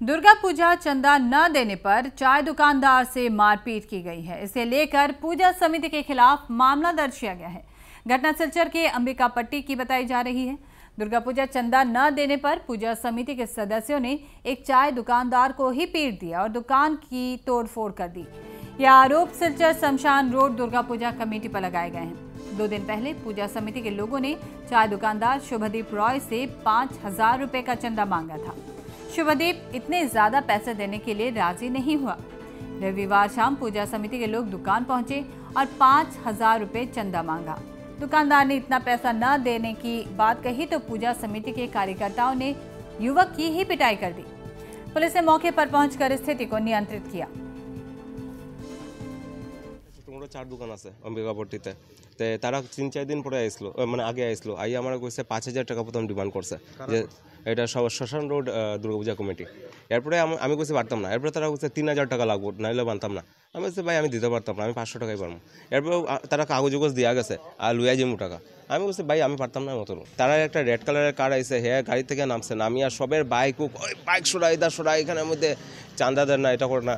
दुर्गा पूजा चंदा न देने पर चाय दुकानदार से मारपीट की गई है। इसे लेकर पूजा समिति के खिलाफ मामला दर्ज किया गया है। घटना सिलचर के अंबिकापट्टी की बताई जा रही है। दुर्गा पूजा चंदा न देने पर पूजा समिति के सदस्यों ने एक चाय दुकानदार को ही पीट दिया और दुकान की तोड़फोड़ कर दी। यह आरोप सिलचर शमशान रोड दुर्गा पूजा कमेटी पर लगाए गए हैं। 2 दिन पहले पूजा समिति के लोगों ने चाय दुकानदार शुभदीप रॉय से 5,000 रुपए का चंदा मांगा था। शुभदीप इतने ज्यादा पैसे देने के लिए राजी नहीं हुआ। रविवार शाम पूजा समिति के लोग दुकान पहुंचे और 5,000 रुपए चंदा मांगा। दुकानदार ने इतना पैसा न देने की बात कही तो पूजा समिति के कार्यकर्ताओं ने युवक की ही पिटाई कर दी। पुलिस ने मौके पर पहुंचकर स्थिति को नियंत्रित किया। चार दुकान আছে অম্বিকাপট্টিতে তে তারা 3-4 দিন পরে আইছিল মানে আগে আইছিল আই আমরা কইছে 5,000 টাকা প্রথম ডিমান্ড করছে যে এটা শ্মশান রোড দুর্গাপূজা কমিটি। এরপরে আমি কইছি পারতাম না। এরপরে তারা কইছে 3,000 টাকা লাগবে নাইলে বানতাম না। আমি কইছি ভাই আমি দিতে পারতাম না, আমি 500 টাকাই পারবো। এরপরে তারা কাগজ দিয়া গেছে আর লুয়া যাইমু টাকা। আমি কইছি ভাই আমি পারতাম না মতো। তারা একটা রেড কালারের কার আইছে, হ্যাঁ গাড়ি থেকে নামছে, নামিয়া সবের বাইক ওই বাইক সরাই এখানের মধ্যে চান্দা দেন না, এটা করে না।